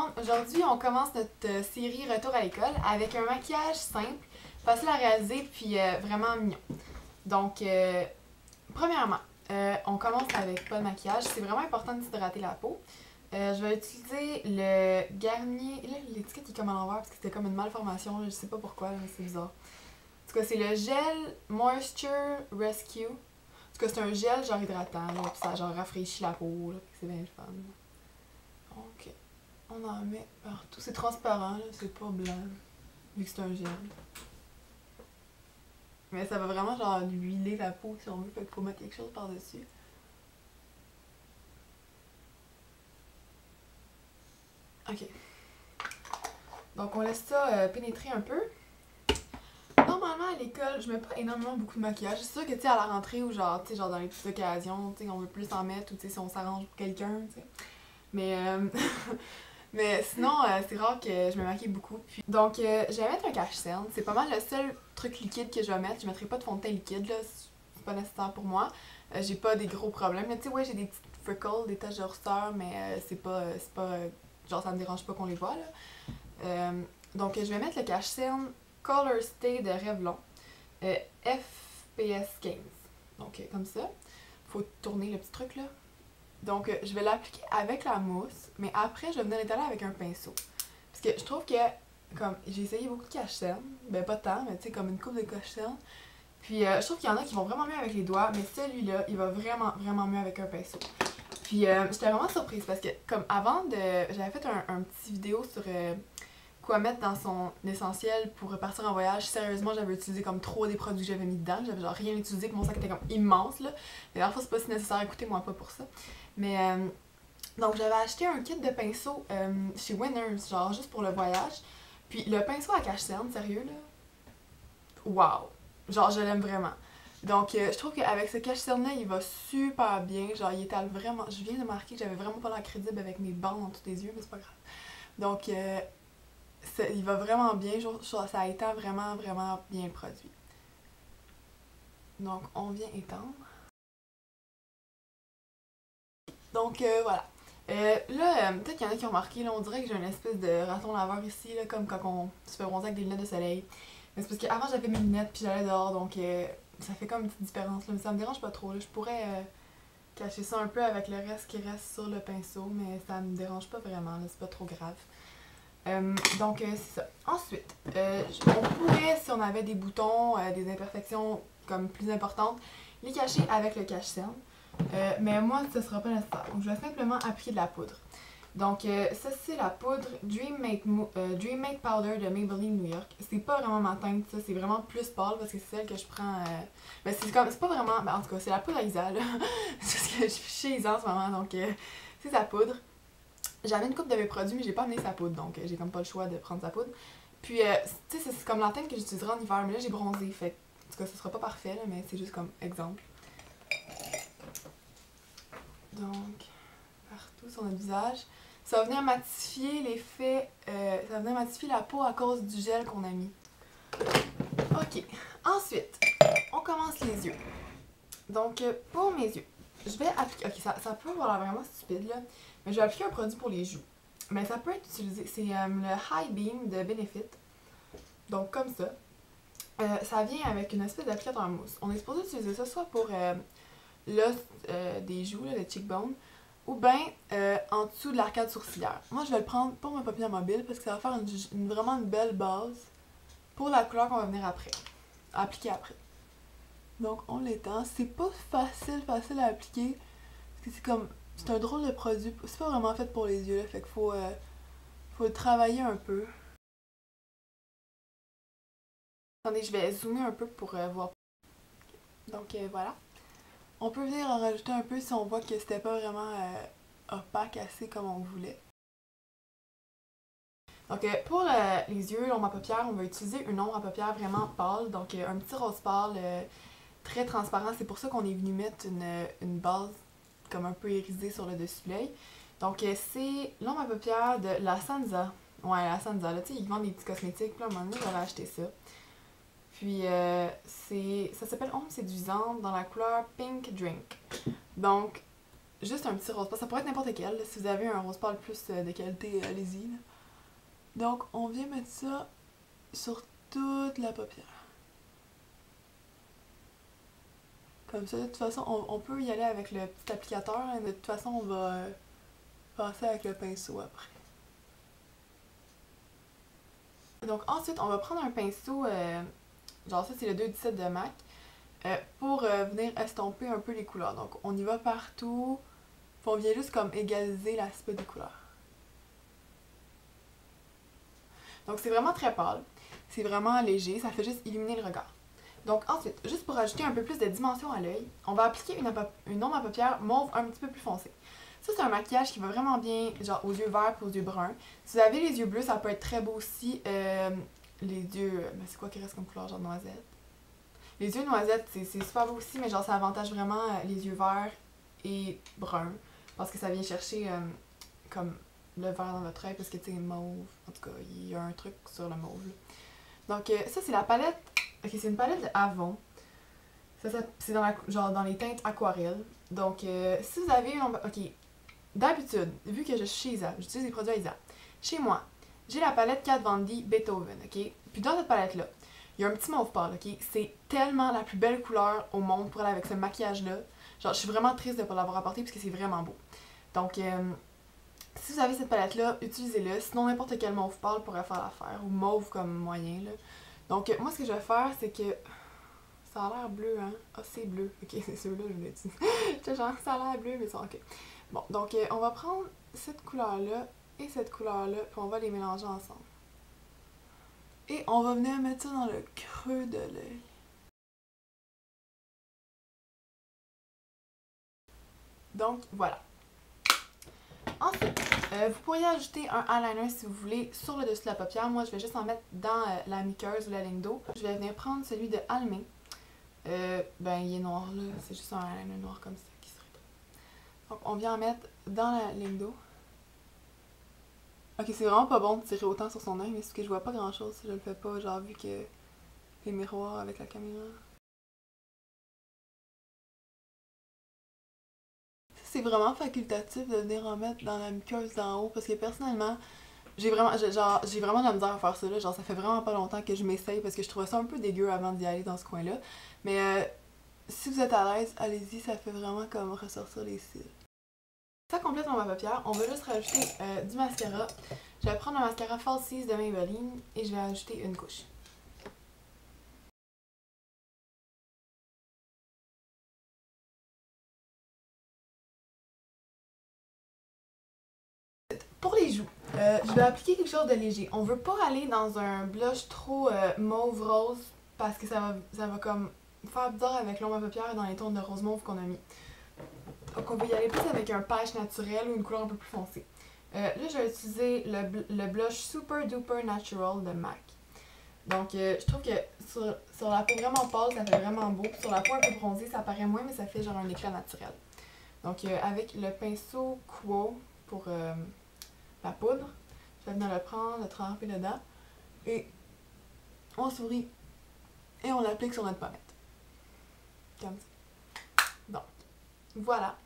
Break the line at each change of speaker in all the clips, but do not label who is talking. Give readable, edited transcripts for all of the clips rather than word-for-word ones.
monde, aujourd'hui on commence notre série Retour à l'école avec un maquillage simple, facile à réaliser puis vraiment mignon. Donc, premièrement, on commence avec pas de maquillage, c'est vraiment important de s'hydrater la peau. Je vais utiliser le Garnier, là l'étiquette est comme à l'envers parce que c'était comme une malformation, là, je sais pas pourquoi, mais c'est bizarre. En tout cas, c'est le Gel Moisture Rescue. En tout cas, c'est un gel genre hydratant, là, pis ça genre rafraîchit la peau, là, c'est bien le fun. Donc, on en met partout. C'est transparent, là, c'est pas blanc, vu que c'est un gel. Mais ça va vraiment genre lui huiler la peau si on veut, fait qu'il faut mettre quelque chose par-dessus. Ok. Donc on laisse ça pénétrer un peu. Normalement à l'école, je mets pas énormément beaucoup de maquillage. C'est sûr que tu sais à la rentrée ou genre, tu sais, genre dans les petites occasions, tu sais, on veut plus en mettre ou tu sais si on s'arrange pour quelqu'un, tu sais. Mais mais sinon, c'est rare que je me maquille beaucoup. Puis... Donc, je vais mettre un cache-cerne. C'est pas mal le seul truc liquide que je vais mettre. Je mettrai pas de fond de teint liquide, là. C'est pas nécessaire pour moi. J'ai pas des gros problèmes. Mais tu sais, ouais, j'ai des petites freckles, des taches de rousseur, mais c'est pas... genre, ça me dérange pas qu'on les voit, là. Donc, je vais mettre le cache-cerne Color Stay de Revlon. FPS 15. Donc, comme ça. Faut tourner le petit truc, là. Donc, je vais l'appliquer avec la mousse, mais après, je vais venir l'étaler avec un pinceau. Parce que je trouve que, comme, j'ai essayé beaucoup de cache-cerne, ben pas tant, mais tu sais, comme une coupe de cache-cerne. Puis, je trouve qu'il y en a qui vont vraiment mieux avec les doigts, mais celui-là, il va vraiment mieux avec un pinceau. Puis, j'étais vraiment surprise parce que, comme avant de. J'avais fait un petit vidéo sur quoi mettre dans son essentiel pour partir en voyage. Sérieusement, j'avais utilisé comme trop des produits que j'avais mis dedans. J'avais genre rien utilisé, puis mon sac était comme immense, là. Mais parfois, c'est pas si nécessaire, écoutez-moi pas pour ça. Mais donc j'avais acheté un kit de pinceaux chez Winners, genre juste pour le voyage. Puis le pinceau à cache-cerne, sérieux là, waouh! Genre je l'aime vraiment. Donc je trouve qu'avec ce cache-cerne là, il va super bien. Genre il étale vraiment. Je viens de marquer que j'avais vraiment pas l'air crédible avec mes bandes dans tous les yeux, mais c'est pas grave. Donc il va vraiment bien. Genre, ça étend vraiment bien le produit. Donc on vient étendre. Donc voilà. Peut-être qu'il y en a qui ont remarqué, là, on dirait que j'ai une espèce de raton laveur ici, là, comme quand on se fait bronzer avec des lunettes de soleil. Mais c'est parce qu'avant j'avais mes lunettes puis j'allais dehors, donc ça fait comme une petite différence, là, mais ça me dérange pas trop. Là. Je pourrais cacher ça un peu avec le reste qui reste sur le pinceau, mais ça me dérange pas vraiment, là, c'est pas trop grave. Donc c'est ça. Ensuite, on pourrait, si on avait des boutons, des imperfections comme plus importantes, les cacher avec le cache-cerne. Mais moi, ce sera pas nécessaire. Donc, je vais simplement appliquer de la poudre. Donc, ça, c'est la poudre Dream Make Powder de Maybelline New York. C'est pas vraiment ma teinte, ça. C'est vraiment plus pâle parce que c'est celle que je prends. Ben, c'est pas vraiment. Ben, en tout cas, c'est la poudre à Isa, là. C'est parce que je suis chez Isa en ce moment. Donc, c'est sa poudre. J'avais une coupe de mes produits, mais j'ai pas amené sa poudre. Donc, j'ai comme pas le choix de prendre sa poudre. Puis, tu sais, c'est comme la teinte que j'utiliserai en hiver. Mais là, j'ai bronzé. Fait en tout cas, ce sera pas parfait, là, mais c'est juste comme exemple. Donc, partout sur notre visage. Ça va venir matifier l'effet, ça va venir matifier la peau à cause du gel qu'on a mis. Ok, ensuite, on commence les yeux. Donc, pour mes yeux, je vais appliquer, ok, ça peut avoir l'air vraiment stupide là, mais je vais appliquer un produit pour les joues. Mais ça peut être utilisé, c'est le High Beam de Benefit. Donc, comme ça. Ça vient avec une espèce d'applicateur en mousse. On est supposé utiliser ça soit pour l'os des joues, là, le cheekbone, ou bien en dessous de l'arcade sourcilière. Moi, je vais le prendre pour ma paupière mobile parce que ça va faire vraiment une belle base pour la couleur qu'on va venir après, appliquer après. Donc, on l'étend. C'est pas facile à appliquer parce que c'est comme, c'est un drôle de produit. C'est pas vraiment fait pour les yeux, là, fait qu'il faut le travailler un peu. Attendez, je vais zoomer un peu pour voir. Donc, voilà. On peut venir en rajouter un peu si on voit que c'était pas vraiment opaque assez comme on voulait. Donc pour les yeux, l'ombre à paupières, on va utiliser une ombre à paupières vraiment pâle, donc un petit rose pâle très transparent. C'est pour ça qu'on est venu mettre une base comme un peu irisée sur le dessus de l'œil. Donc c'est l'ombre à paupières de la Sansa. Ouais, la Sansa, là, tu sais, ils vendent des petits cosmétiques, puis à un moment donné, j'avais acheté ça. Puis ça s'appelle ombre séduisante dans la couleur Pink Drink. Donc juste un petit rose pâle. Ça pourrait être n'importe quel. Là. Si vous avez un rose pâle plus de qualité, allez-y. Donc, on vient mettre ça sur toute la paupière. Comme ça, de toute façon, on peut y aller avec le petit applicateur. Hein. De toute façon, on va passer avec le pinceau après. Donc ensuite, on va prendre un pinceau, genre ça c'est le 217 de MAC, pour venir estomper un peu les couleurs. Donc on y va partout, puis on vient juste comme égaliser l'aspect des couleurs. Donc c'est vraiment très pâle, c'est vraiment léger, ça fait juste illuminer le regard. Donc ensuite, juste pour ajouter un peu plus de dimension à l'œil, on va appliquer une ombre à paupières mauve un petit peu plus foncée. Ça, c'est un maquillage qui va vraiment bien, genre aux yeux verts et aux yeux bruns. Si vous avez les yeux bleus, ça peut être très beau aussi. Les yeux, mais c'est quoi qui reste comme couleur, genre noisette? Les yeux noisettes, c'est super beau aussi, mais genre ça avantage vraiment les yeux verts et bruns. Parce que ça vient chercher comme le vert dans votre œil, parce que tu sais, mauve, en tout cas, il y a un truc sur le mauve. Là. Donc ça, c'est la palette, ok, c'est une palette de Avon. Ça c'est genre dans les teintes aquarelles. Donc si vous avez une... Ok, d'habitude, vu que je suis chez Isa, j'utilise des produits à Isa. Chez moi, j'ai la palette Kat Von D Beethoven, ok? Puis dans cette palette-là, il y a un petit mauve pâle, ok? C'est tellement la plus belle couleur au monde pour aller avec ce maquillage-là. Genre, je suis vraiment triste de ne pas l'avoir apporté parce que c'est vraiment beau. Donc, si vous avez cette palette-là, utilisez-le. Sinon, n'importe quel mauve pâle pourrait faire l'affaire. Ou mauve comme moyen, là. Donc, moi, ce que je vais faire, c'est que... Ça a l'air bleu, hein? Ah, c'est bleu. Ok, c'est ceux-là, je l'ai dit. J'étais genre, ça a l'air bleu, mais ça, ok. Bon, donc on va prendre cette couleur-là et cette couleur-là, puis on va les mélanger ensemble. Et on va venir mettre ça dans le creux de l'œil. Donc, voilà. Ensuite, vous pourriez ajouter un eyeliner si vous voulez sur le dessus de la paupière. Moi, je vais juste en mettre dans la muqueuse ou la ligne d'eau. Je vais venir prendre celui de Almay. Ben, il est noir là, c'est juste un eyeliner noir comme ça qui serait. Donc, on vient en mettre dans la ligne d'eau. Ok, c'est vraiment pas bon de tirer autant sur son œil, mais c'est que je vois pas grand chose si je le fais pas, genre vu que les miroirs avec la caméra. C'est vraiment facultatif de venir en mettre dans la muqueuse d'en haut, parce que personnellement, j'ai vraiment de la misère à faire ça là, genre ça fait vraiment pas longtemps que je m'essaye parce que je trouvais ça un peu dégueu avant d'y aller dans ce coin-là. Mais si vous êtes à l'aise, allez-y, ça fait vraiment comme ressortir les cils. Ça complète ma paupière, on va juste rajouter du mascara. Je vais prendre un mascara Falsies de Maybelline et je vais ajouter une couche. Pour les joues, je vais appliquer quelque chose de léger. On veut pas aller dans un blush trop mauve rose parce que ça va comme faire bizarre avec l'ombre à paupières dans les tons de rose mauve qu'on a mis. Donc on va y aller plus avec un pêche naturel ou une couleur un peu plus foncée. Là je vais utiliser le blush Super Duper Natural de MAC. Donc je trouve que sur la peau vraiment pâle ça fait vraiment beau. Sur la peau un peu bronzée ça paraît moins mais ça fait genre un éclat naturel. Donc avec le pinceau Quo pour la poudre. Je vais venir le prendre, le tremper dedans. Et on sourit. Et on l'applique sur notre pommette. Comme ça. Donc, voilà.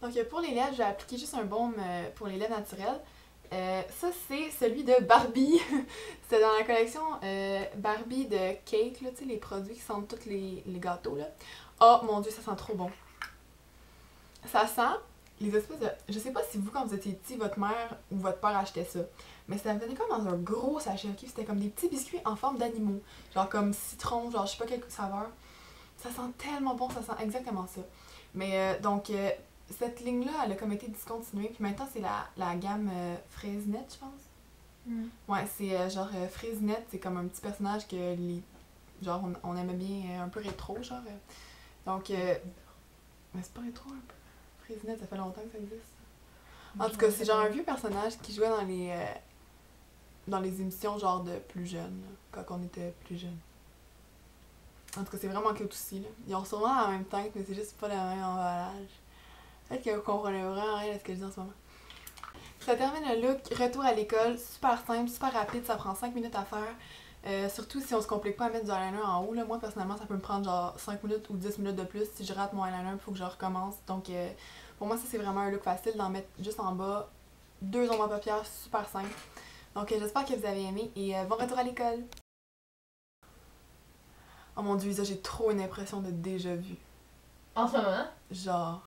Donc pour les lèvres, je vais appliquer juste un baume pour les lèvres naturelles. Ça, c'est celui de Barbie. C'est dans la collection Barbie de Cake, là, tu sais, les produits qui sentent tous les gâteaux. Là. Oh mon dieu, ça sent trop bon. Ça sent les espèces de... Je sais pas si vous, quand vous étiez petit, votre mère ou votre père achetait ça. Mais ça venait comme dans un gros sachet, ok? C'était comme des petits biscuits en forme d'animaux. Genre comme citron, genre je sais pas quelle saveur. Ça sent tellement bon, ça sent exactement ça. Mais donc, cette ligne-là, elle a comme été discontinuée. Puis maintenant, c'est la gamme Fraisinette, je pense. Mm. Ouais, c'est genre Fraisinette, c'est comme un petit personnage que les... Genre, on aimait bien un peu rétro, genre. Donc, mais c'est pas rétro un peu. Fraisinette, ça fait longtemps que ça existe. En tout cas, c'est genre un vieux personnage qui jouait dans les émissions genre de plus jeunes, là, quand on était plus jeunes. En tout cas, c'est vraiment cute aussi, là. Ils ont sûrement la même teinte, mais c'est juste pas le même emballage. Peut-être que vous comprenez vraiment rien de ce que je dis en ce moment. Ça termine le look retour à l'école, super simple, super rapide, ça prend 5 minutes à faire. Surtout si on se complique pas à mettre du eyeliner en haut. Là. Moi, personnellement, ça peut me prendre genre 5 minutes ou 10 minutes de plus si je rate mon eyeliner, il faut que je recommence. Donc, pour moi, ça, c'est vraiment un look facile d'en mettre juste en bas. 2 ombres à paupières, super simple. Donc, j'espère que vous avez aimé et bon retour à l'école! Oh mon dieu, Isa, j'ai trop une impression de déjà vu.
En ce moment?
Genre...